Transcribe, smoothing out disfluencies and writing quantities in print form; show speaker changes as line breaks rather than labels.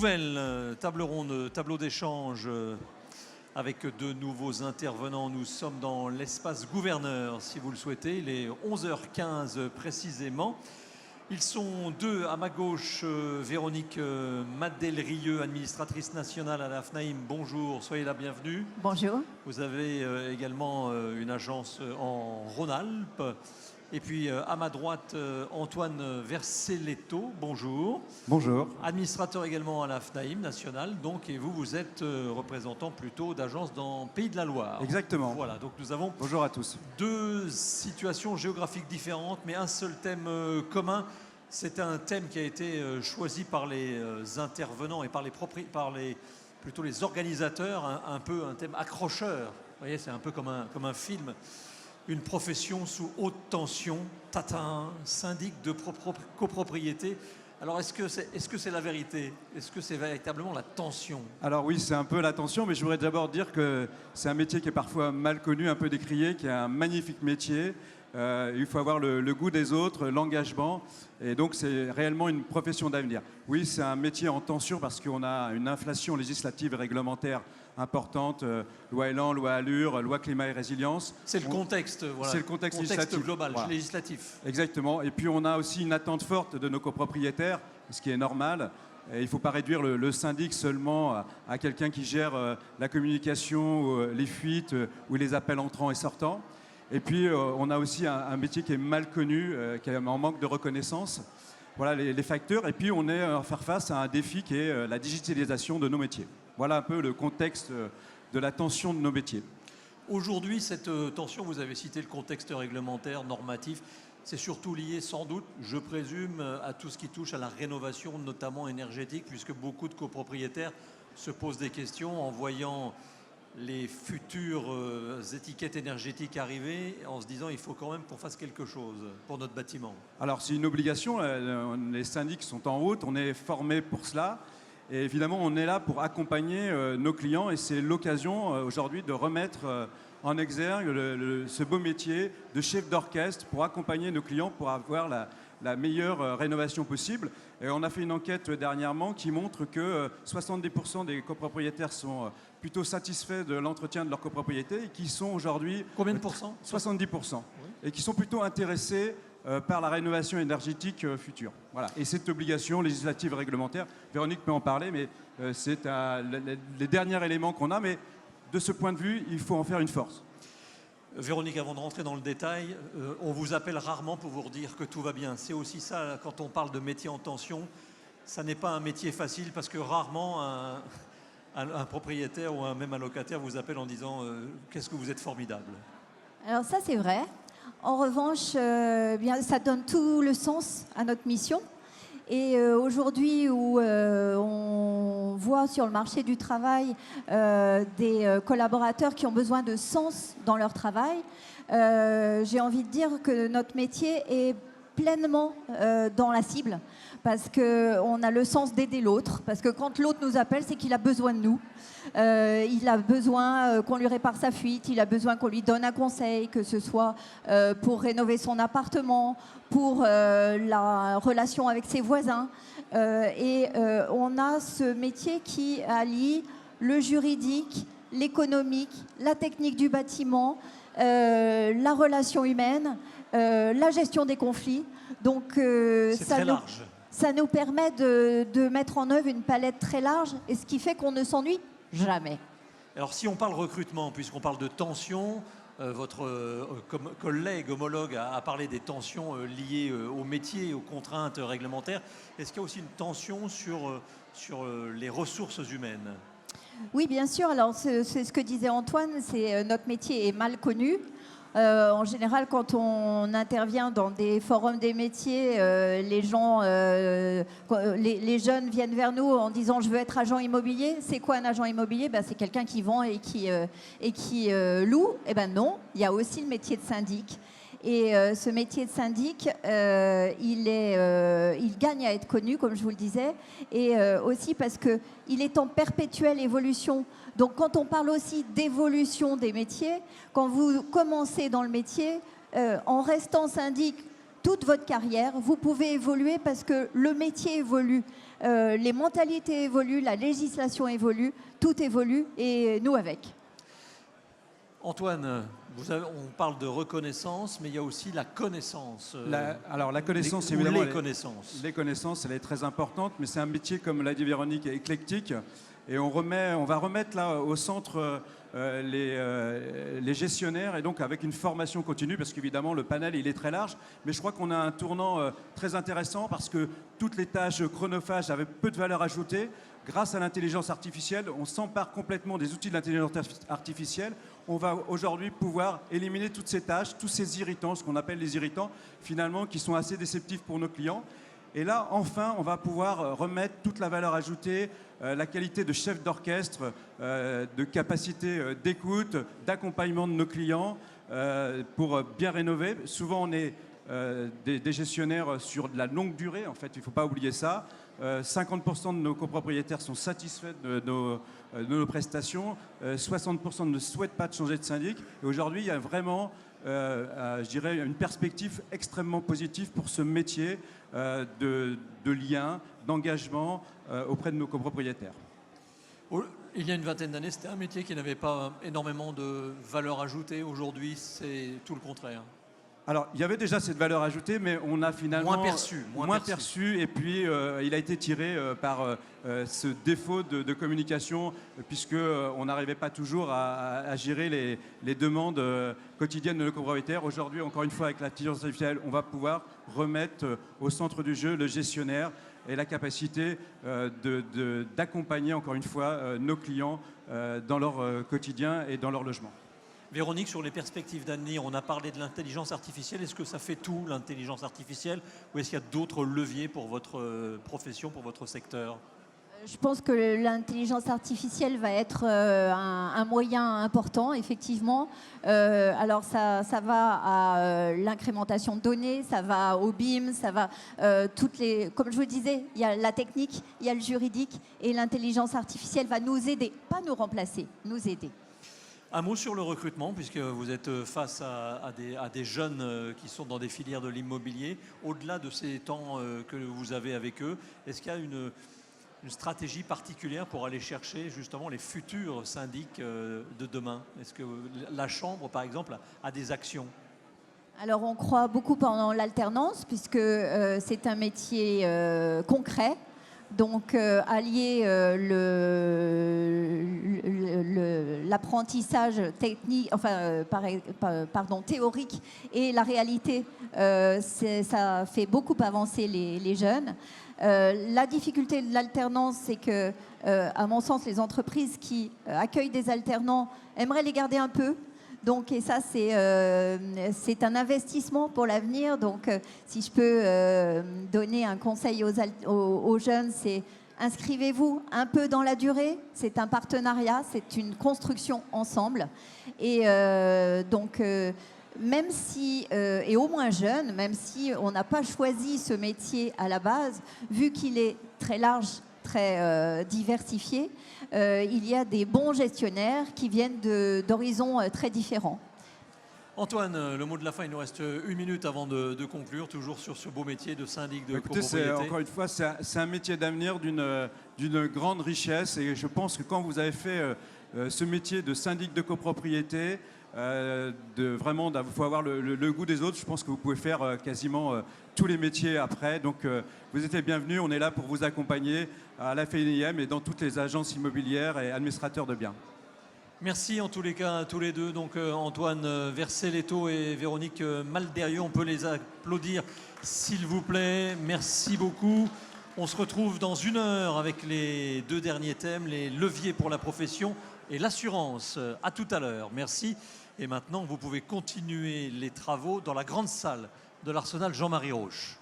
Nouvelle table ronde, tableau d'échange avec de nouveaux intervenants. Nous sommes dans l'espace gouverneur, si vous le souhaitez. Il est 11h15 précisément. Ils sont deux à ma gauche, Véronique Madel-Rieux, administratrice nationale à la FNAIM. Bonjour, soyez la bienvenue.
Bonjour.
Vous avez également une agence en Rhône-Alpes. Et puis à ma droite, Antoine Verselletto, bonjour.
Bonjour.
Administrateur également à la FNAIM nationale, donc, et vous êtes représentant plutôt d'agence dans Pays de la Loire.
Exactement.
Voilà, donc nous avons
Bonjour à tous.
deux situations géographiques différentes, mais un seul thème commun. C'est un thème qui a été choisi par les intervenants et par plutôt les organisateurs, un peu un thème accrocheur. Vous voyez, c'est un peu comme un film. Une profession sous haute tension, tatin, syndic de copropriété. Alors, est-ce que c'est la vérité? Est-ce que c'est véritablement la tension?
Alors oui, c'est un peu la tension, mais je voudrais d'abord dire que c'est un métier qui est parfois mal connu, un peu décrié, qui est un magnifique métier. Il faut avoir le goût des autres, l'engagement, et donc c'est réellement une profession d'avenir. Oui, c'est un métier en tension parce qu'on a une inflation législative et réglementaire importante, loi Elan, loi Allure, loi Climat et Résilience.
C'est le contexte, voilà.
C'est le contexte législatif.
Global,
voilà.
Législatif.
Exactement. Et puis on a aussi une attente forte de nos copropriétaires, ce qui est normal. Et il ne faut pas réduire le syndic seulement à quelqu'un qui gère la communication, les fuites ou les appels entrants et sortants. Et puis, on a aussi un métier qui est mal connu, qui est en manque de reconnaissance. Voilà les facteurs. Et puis, on est à faire face à un défi qui est la digitalisation de nos métiers. Voilà un peu le contexte de la tension de nos métiers.
Aujourd'hui, cette tension, vous avez cité le contexte réglementaire, normatif, c'est surtout lié sans doute, je présume, à tout ce qui touche à la rénovation, notamment énergétique, puisque beaucoup de copropriétaires se posent des questions en voyant les futures étiquettes énergétiques arriver en se disant il faut quand même qu'on fasse quelque chose pour notre bâtiment.
Alors c'est une obligation, les syndics sont en route, on est formés pour cela et évidemment on est là pour accompagner nos clients et c'est l'occasion aujourd'hui de remettre en exergue ce beau métier de chef d'orchestre pour accompagner nos clients pour avoir la meilleure rénovation possible. Et on a fait une enquête dernièrement qui montre que 70% des copropriétaires sont plutôt satisfaits de l'entretien de leur copropriété et qui sont aujourd'hui...
Combien de pourcents?
70%. Oui. Et qui sont plutôt intéressés par la rénovation énergétique future. Voilà. Et cette obligation législative et réglementaire, Véronique peut en parler, mais c'est les derniers éléments qu'on a. Mais de ce point de vue, il faut en faire une force.
Véronique, avant de rentrer dans le détail, on vous appelle rarement pour vous dire que tout va bien. C'est aussi ça, quand on parle de métier en tension, ça n'est pas un métier facile parce que rarement un propriétaire ou même un locataire vous appelle en disant qu'est-ce que vous êtes formidable.
Alors ça, c'est vrai. En revanche, bien, ça donne tout le sens à notre mission. Et aujourd'hui, où on voit sur le marché du travail des collaborateurs qui ont besoin de sens dans leur travail, j'ai envie de dire que notre métier est pleinement dans la cible parce qu'on a le sens d'aider l'autre, parce que quand l'autre nous appelle, c'est qu'il a besoin de nous. Il a besoin qu'on lui répare sa fuite, il a besoin qu'on lui donne un conseil, que ce soit pour rénover son appartement, pour la relation avec ses voisins. On a ce métier qui allie le juridique, l'économique, la technique du bâtiment, la relation humaine, la gestion des conflits. Donc
c'est très large.
Ça nous permet de mettre en œuvre une palette très large, et ce qui fait qu'on ne s'ennuie jamais.
Alors si on parle recrutement, puisqu'on parle de tension, votre collègue homologue a parlé des tensions liées au métier, aux contraintes réglementaires. Est-ce qu'il y a aussi une tension sur les ressources humaines?
Oui, bien sûr. Alors c'est ce que disait Antoine, notre métier est mal connu. En général, quand on intervient dans des forums des métiers, les jeunes viennent vers nous en disant « je veux être agent immobilier ». C'est quoi un agent immobilier? C'est quelqu'un qui vend et qui loue. Eh bien non, il y a aussi le métier de syndic. Et ce métier de syndic, il gagne à être connu, comme je vous le disais, et aussi parce qu'il est en perpétuelle évolution. Donc quand on parle aussi d'évolution des métiers, quand vous commencez dans le métier, en restant syndic, toute votre carrière, vous pouvez évoluer parce que le métier évolue, les mentalités évoluent, la législation évolue, tout évolue et nous avec.
Antoine, on parle de reconnaissance, mais il y a aussi la connaissance.
Alors la connaissance,
évidemment,
les connaissances, elle est très importante, mais c'est un métier, comme l'a dit Véronique, éclectique. Et on va remettre là au centre les gestionnaires, et donc avec une formation continue, parce qu'évidemment le panel il est très large, mais je crois qu'on a un tournant très intéressant parce que toutes les tâches chronophages avaient peu de valeur ajoutée. Grâce à l'intelligence artificielle, on s'empare complètement des outils de l'intelligence artificielle. On va aujourd'hui pouvoir éliminer toutes ces tâches, tous ces irritants, ce qu'on appelle les irritants, finalement, qui sont assez déceptifs pour nos clients. Et là, enfin, on va pouvoir remettre toute la valeur ajoutée, la qualité de chef d'orchestre, de capacité d'écoute, d'accompagnement de nos clients pour bien rénover. Souvent, on est des gestionnaires sur de la longue durée, en fait, il ne faut pas oublier ça. 50% de nos copropriétaires sont satisfaits de nos prestations, 60% ne souhaitent pas de changer de syndic. Et aujourd'hui, il y a vraiment, je dirais, une perspective extrêmement positive pour ce métier de lien, d'engagement auprès de nos copropriétaires.
Il y a une vingtaine d'années, c'était un métier qui n'avait pas énormément de valeur ajoutée. Aujourd'hui, c'est tout le contraire.
Alors, il y avait déjà cette valeur ajoutée, mais on a finalement
moins perçu.
Et puis, il a été tiré par ce défaut de communication, puisqu'on n'arrivait pas toujours à gérer les demandes quotidiennes de nos copropriétaires. Aujourd'hui, encore une fois, avec l'intelligence artificielle, on va pouvoir remettre au centre du jeu le gestionnaire et la capacité d'accompagner, encore une fois, nos clients dans leur quotidien et dans leur logement.
Véronique, sur les perspectives d'avenir, on a parlé de l'intelligence artificielle. Est-ce que ça fait tout, l'intelligence artificielle, ou est-ce qu'il y a d'autres leviers pour votre profession, pour votre secteur ?
Je pense que l'intelligence artificielle va être un moyen important, effectivement. Alors ça va à l'incrémentation de données, ça va au BIM, ça va comme je vous le disais, il y a la technique, il y a le juridique, et l'intelligence artificielle va nous aider, pas nous remplacer, nous aider.
Un mot sur le recrutement, puisque vous êtes face à des jeunes qui sont dans des filières de l'immobilier. Au-delà de ces temps que vous avez avec eux, est-ce qu'il y a une stratégie particulière pour aller chercher justement les futurs syndics de demain? Est-ce que la Chambre, par exemple, a des actions?
Alors on croit beaucoup pendant l'alternance, puisque c'est un métier concret. Donc allier l'apprentissage technique, théorique et la réalité, ça fait beaucoup avancer les jeunes. La difficulté de l'alternance, c'est que, à mon sens, les entreprises qui accueillent des alternants aimeraient les garder un peu. Donc, et ça, c'est un investissement pour l'avenir. Donc, si je peux donner un conseil aux jeunes, c'est inscrivez-vous un peu dans la durée. C'est un partenariat, c'est une construction ensemble. Et donc, même si, et au moins jeune, même si on n'a pas choisi ce métier à la base, vu qu'il est très large, très diversifié, il y a des bons gestionnaires qui viennent d'horizons très différents.
Antoine, le mot de la fin, il nous reste une minute avant de conclure, toujours sur ce beau métier de syndic de copropriété.
Encore une fois, c'est un métier d'avenir d'une grande richesse, et je pense que quand vous avez fait ce métier de syndic de copropriété, il faut avoir le goût des autres. Je pense que vous pouvez faire quasiment tous les métiers après. Donc vous êtes les bienvenus, on est là pour vous accompagner à la FNIM et dans toutes les agences immobilières et administrateurs de biens.
Merci en tous les cas à tous les deux. Donc Antoine Vercelletto et Véronique Malderieux, on peut les applaudir s'il vous plaît. Merci beaucoup. On se retrouve dans 1 heure avec les 2 derniers thèmes, les leviers pour la profession et l'assurance. À tout à l'heure. Merci. Et maintenant, vous pouvez continuer les travaux dans la grande salle de l'Arsenal Jean-Marie Roche.